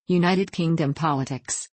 United Kingdom politics.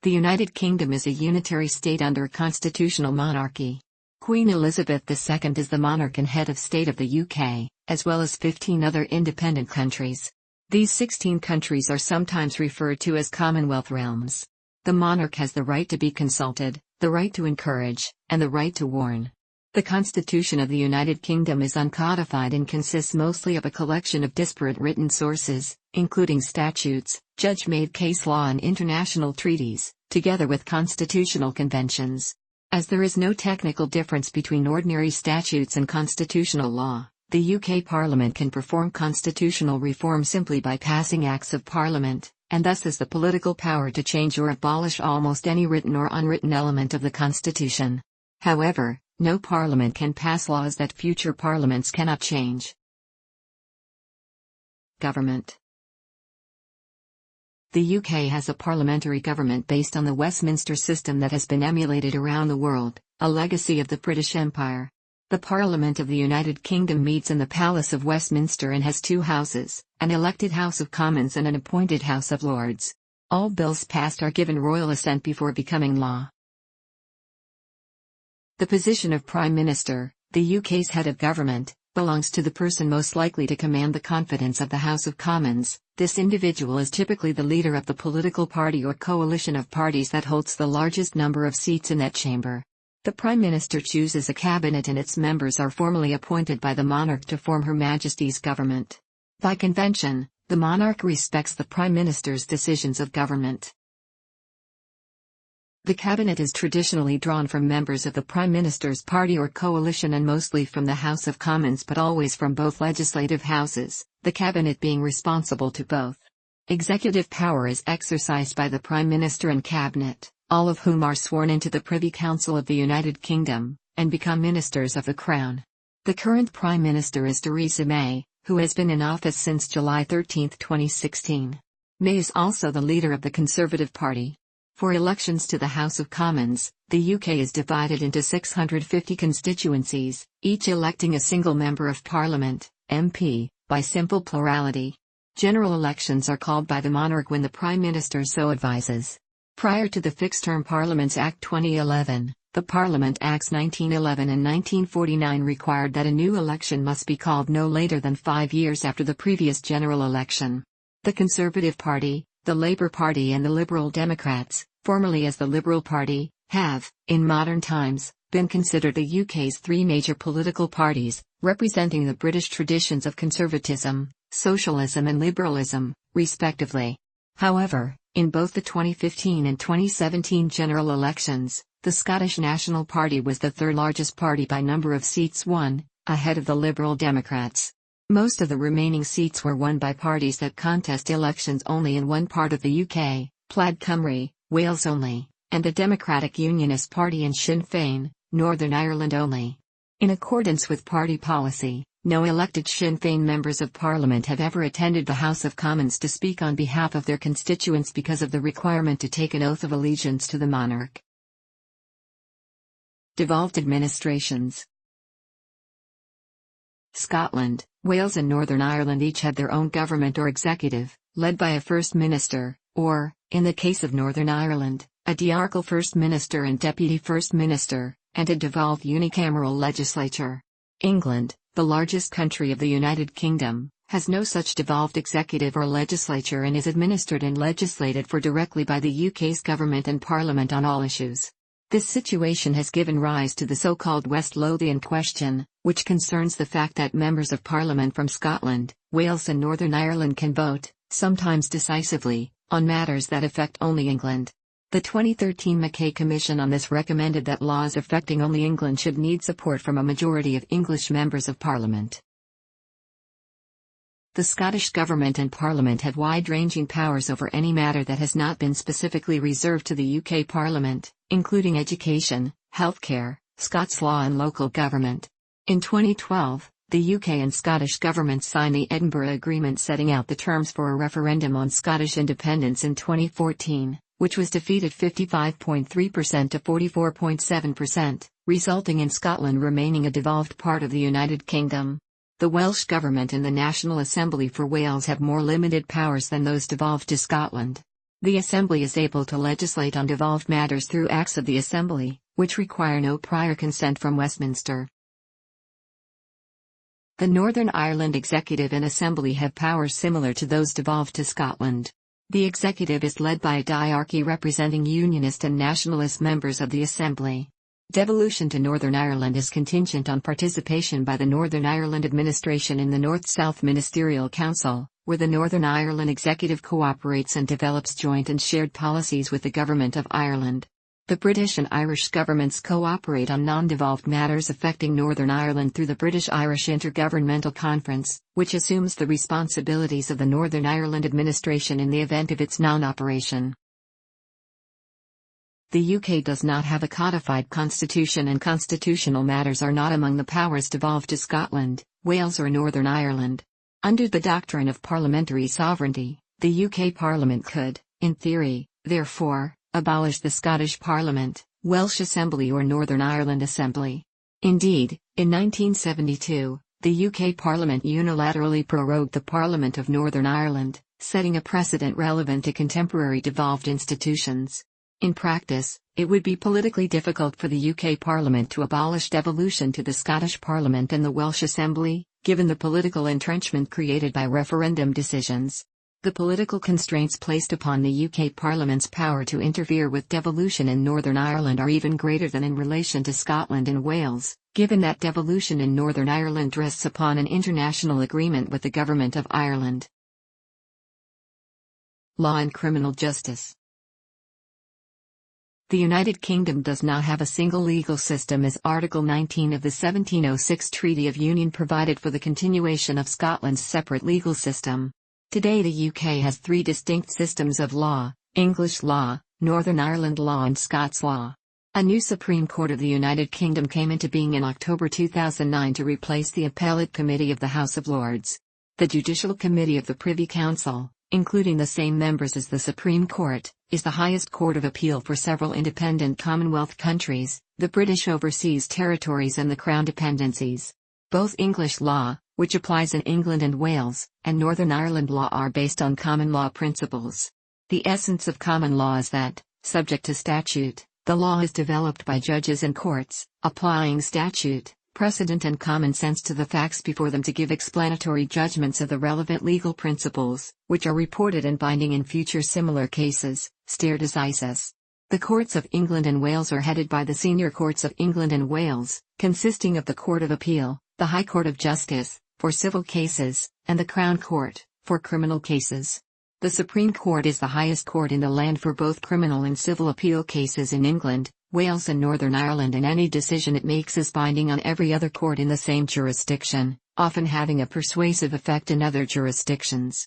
The United Kingdom is a unitary state under a constitutional monarchy. Queen Elizabeth II is the monarch and head of state of the UK, as well as 15 other independent countries. These 16 countries are sometimes referred to as Commonwealth realms. The monarch has the right to be consulted, the right to encourage, and the right to warn. The Constitution of the United Kingdom is uncodified and consists mostly of a collection of disparate written sources, including statutes, judge-made case law and international treaties, together with constitutional conventions. As there is no technical difference between ordinary statutes and constitutional law, the UK Parliament can perform constitutional reform simply by passing Acts of Parliament, and thus has the political power to change or abolish almost any written or unwritten element of the Constitution. However, no parliament can pass laws that future parliaments cannot change. Government. The UK has a parliamentary government based on the Westminster system that has been emulated around the world, a legacy of the British Empire. The Parliament of the United Kingdom meets in the Palace of Westminster and has two houses, an elected House of Commons and an appointed House of Lords. All bills passed are given royal assent before becoming law. The position of Prime Minister, the UK's head of government, belongs to the person most likely to command the confidence of the House of Commons. This individual is typically the leader of the political party or coalition of parties that holds the largest number of seats in that chamber. The Prime Minister chooses a cabinet and its members are formally appointed by the monarch to form Her Majesty's government. By convention, the monarch respects the Prime Minister's decisions of government. The cabinet is traditionally drawn from members of the Prime Minister's party or coalition and mostly from the House of Commons but always from both legislative houses, the cabinet being responsible to both. Executive power is exercised by the Prime Minister and cabinet, all of whom are sworn into the Privy Council of the United Kingdom, and become ministers of the Crown. The current Prime Minister is Theresa May, who has been in office since July 13, 2016. May is also the leader of the Conservative Party. For elections to the House of Commons, the UK is divided into 650 constituencies, each electing a single Member of Parliament, MP, by simple plurality. General elections are called by the monarch when the Prime Minister so advises. Prior to the Fixed-Term Parliaments Act 2011, the Parliament Acts 1911 and 1949 required that a new election must be called no later than 5 years after the previous general election. The Conservative Party, the Labour Party and the Liberal Democrats, formerly as the Liberal Party, have, in modern times, been considered the UK's three major political parties, representing the British traditions of conservatism, socialism and liberalism, respectively. However, in both the 2015 and 2017 general elections, the Scottish National Party was the third largest party by number of seats won, ahead of the Liberal Democrats. Most of the remaining seats were won by parties that contest elections only in one part of the UK, Plaid Cymru, Wales only, and the Democratic Unionist Party and Sinn Féin, Northern Ireland only. In accordance with party policy, no elected Sinn Féin members of Parliament have ever attended the House of Commons to speak on behalf of their constituents because of the requirement to take an oath of allegiance to the monarch. Devolved administrations. Scotland, Wales and Northern Ireland each had their own government or executive, led by a First Minister, or, in the case of Northern Ireland, a diarchal First Minister and Deputy First Minister, and a devolved unicameral legislature. England, the largest country of the United Kingdom, has no such devolved executive or legislature and is administered and legislated for directly by the UK's government and Parliament on all issues. This situation has given rise to the so-called West Lothian question, which concerns the fact that members of Parliament from Scotland, Wales and Northern Ireland can vote, sometimes decisively, on matters that affect only England. The 2013 Mackay Commission on this recommended that laws affecting only England should need support from a majority of English members of Parliament. The Scottish Government and Parliament have wide-ranging powers over any matter that has not been specifically reserved to the UK Parliament, including education, healthcare, Scots law and local government. In 2012, the UK and Scottish governments signed the Edinburgh Agreement setting out the terms for a referendum on Scottish independence in 2014, which was defeated 55.3% to 44.7%, resulting in Scotland remaining a devolved part of the United Kingdom. The Welsh Government and the National Assembly for Wales have more limited powers than those devolved to Scotland. The Assembly is able to legislate on devolved matters through Acts of the Assembly, which require no prior consent from Westminster. The Northern Ireland Executive and Assembly have powers similar to those devolved to Scotland. The Executive is led by a diarchy representing Unionist and Nationalist members of the Assembly. Devolution to Northern Ireland is contingent on participation by the Northern Ireland administration in the North-South Ministerial Council, where the Northern Ireland Executive cooperates and develops joint and shared policies with the Government of Ireland. The British and Irish governments cooperate on non-devolved matters affecting Northern Ireland through the British-Irish Intergovernmental Conference, which assumes the responsibilities of the Northern Ireland administration in the event of its non-operation. The UK does not have a codified constitution, and constitutional matters are not among the powers devolved to Scotland, Wales or Northern Ireland. Under the doctrine of parliamentary sovereignty, the UK Parliament could, in theory, therefore, abolish the Scottish Parliament, Welsh Assembly or Northern Ireland Assembly. Indeed, in 1972, the UK Parliament unilaterally prorogued the Parliament of Northern Ireland, setting a precedent relevant to contemporary devolved institutions. In practice, it would be politically difficult for the UK Parliament to abolish devolution to the Scottish Parliament and the Welsh Assembly, given the political entrenchment created by referendum decisions. The political constraints placed upon the UK Parliament's power to interfere with devolution in Northern Ireland are even greater than in relation to Scotland and Wales, given that devolution in Northern Ireland rests upon an international agreement with the Government of Ireland. Law and criminal justice. The United Kingdom does not have a single legal system, as Article 19 of the 1706 Treaty of Union provided for the continuation of Scotland's separate legal system. Today the UK has three distinct systems of law: English law, Northern Ireland law and Scots law. A new Supreme Court of the United Kingdom came into being in October 2009 to replace the Appellate Committee of the House of Lords. The Judicial Committee of the Privy Council, including the same members as the Supreme Court, is the highest court of appeal for several independent Commonwealth countries, the British Overseas Territories and the Crown Dependencies. Both English law, which applies in England and Wales, and Northern Ireland law are based on common law principles. The essence of common law is that, subject to statute, the law is developed by judges and courts, applying statute, precedent and common sense to the facts before them to give explanatory judgments of the relevant legal principles, which are reported and binding in future similar cases, stare decisis. The courts of England and Wales are headed by the Senior Courts of England and Wales, consisting of the Court of Appeal, the High Court of Justice, for civil cases, and the Crown Court, for criminal cases. The Supreme Court is the highest court in the land for both criminal and civil appeal cases in England, Wales and Northern Ireland, and any decision it makes is binding on every other court in the same jurisdiction, often having a persuasive effect in other jurisdictions.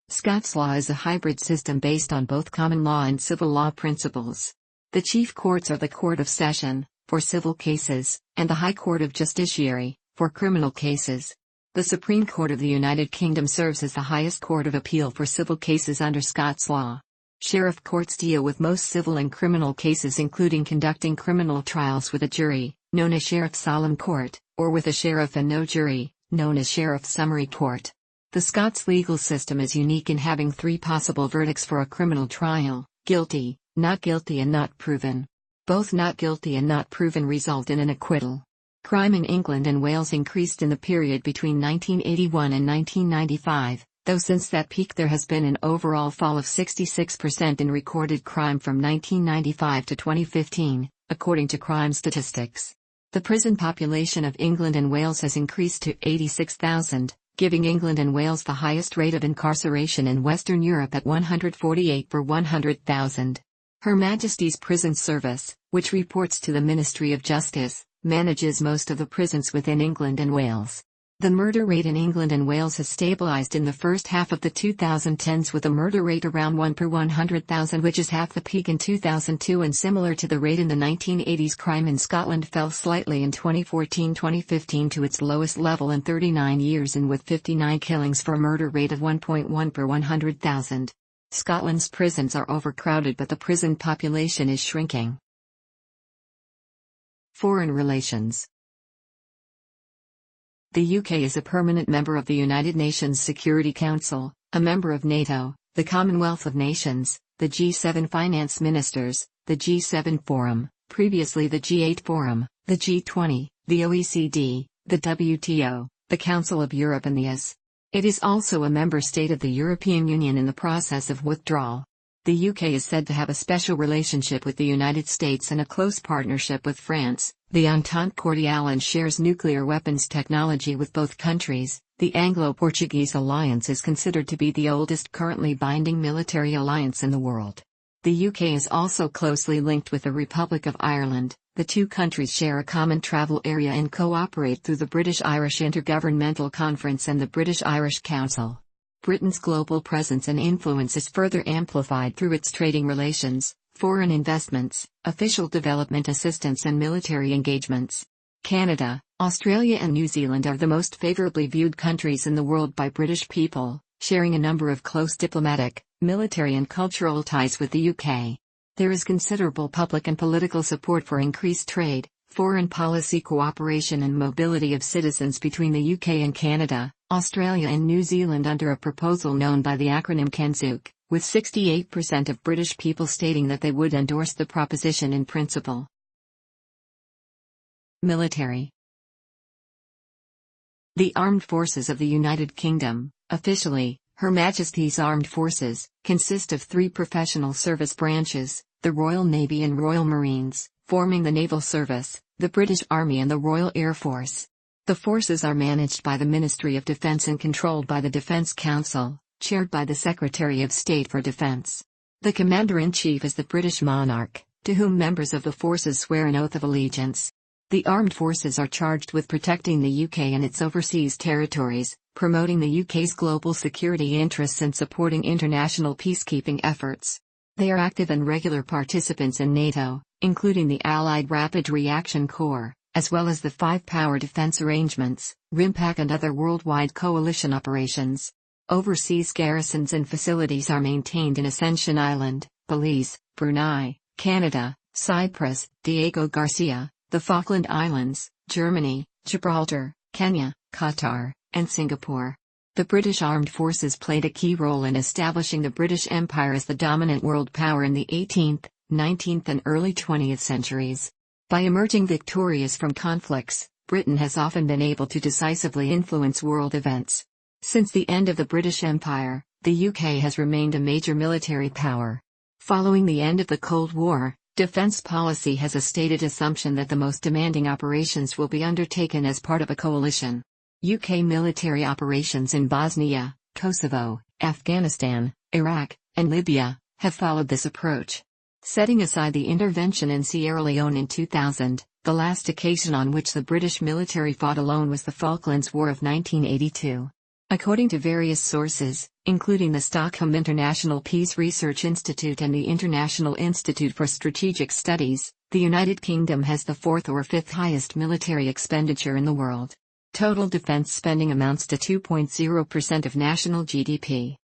Scots law is a hybrid system based on both common law and civil law principles. The chief courts are the Court of Session, for civil cases, and the High Court of Justiciary, for criminal cases. The Supreme Court of the United Kingdom serves as the highest court of appeal for civil cases under Scots law. Sheriff courts deal with most civil and criminal cases, including conducting criminal trials with a jury, known as Sheriff's Solemn Court, or with a sheriff and no jury, known as Sheriff's Summary Court. The Scots legal system is unique in having three possible verdicts for a criminal trial: guilty, not guilty and not proven. Both not guilty and not proven result in an acquittal. Crime in England and Wales increased in the period between 1981 and 1995, though since that peak there has been an overall fall of 66% in recorded crime from 1995 to 2015, according to crime statistics. The prison population of England and Wales has increased to 86,000, giving England and Wales the highest rate of incarceration in Western Europe at 148 per 100,000. Her Majesty's Prison Service, which reports to the Ministry of Justice, manages most of the prisons within England and Wales. The murder rate in England and Wales has stabilized in the first half of the 2010s with a murder rate around 1 per 100,000, which is half the peak in 2002 and similar to the rate in the 1980s. Crime in Scotland fell slightly in 2014-2015 to its lowest level in 39 years, and with 59 killings for a murder rate of 1.1 per 100,000. Scotland's prisons are overcrowded, but the prison population is shrinking. Foreign relations. The UK is a permanent member of the United Nations Security Council, a member of NATO, the Commonwealth of Nations, the G7 Finance Ministers, the G7 Forum, previously the G8 Forum, the G20, the OECD, the WTO, the Council of Europe and the US. It is also a member state of the European Union in the process of withdrawal. The UK is said to have a special relationship with the United States and a close partnership with France. The Entente Cordiale and shares nuclear weapons technology with both countries. The Anglo-Portuguese alliance is considered to be the oldest currently binding military alliance in the world. The UK is also closely linked with the Republic of Ireland. The two countries share a common travel area and cooperate through the British-Irish Intergovernmental Conference and the British-Irish Council. Britain's global presence and influence is further amplified through its trading relations, foreign investments, official development assistance and military engagements. Canada, Australia and New Zealand are the most favorably viewed countries in the world by British people, sharing a number of close diplomatic, military and cultural ties with the UK. There is considerable public and political support for increased trade, foreign policy cooperation and mobility of citizens between the UK and Canada, Australia and New Zealand under a proposal known by the acronym CANZUK, with 68% of British people stating that they would endorse the proposition in principle. Military. The Armed Forces of the United Kingdom, officially, Her Majesty's Armed Forces, consist of three professional service branches, the Royal Navy and Royal Marines, forming the Naval Service, the British Army and the Royal Air Force. The forces are managed by the Ministry of Defence and controlled by the Defence Council, chaired by the Secretary of State for Defence. The Commander-in-Chief is the British monarch, to whom members of the forces swear an oath of allegiance. The armed forces are charged with protecting the UK and its overseas territories, promoting the UK's global security interests and supporting international peacekeeping efforts. They are active and regular participants in NATO, including the Allied Rapid Reaction Corps, as well as the Five Power Defence Arrangements, RIMPAC and other worldwide coalition operations. Overseas garrisons and facilities are maintained in Ascension Island, Belize, Brunei, Canada, Cyprus, Diego Garcia, the Falkland Islands, Germany, Gibraltar, Kenya, Qatar, and Singapore. The British Armed Forces played a key role in establishing the British Empire as the dominant world power in the 18th, 19th and early 20th centuries. By emerging victorious from conflicts, Britain has often been able to decisively influence world events. Since the end of the British Empire, the UK has remained a major military power. Following the end of the Cold War, defence policy has a stated assumption that the most demanding operations will be undertaken as part of a coalition. UK military operations in Bosnia, Kosovo, Afghanistan, Iraq, and Libya have followed this approach. Setting aside the intervention in Sierra Leone in 2000, the last occasion on which the British military fought alone was the Falklands War of 1982. According to various sources, including the Stockholm International Peace Research Institute and the International Institute for Strategic Studies, the United Kingdom has the fourth or fifth highest military expenditure in the world. Total defense spending amounts to 2.0% of national GDP.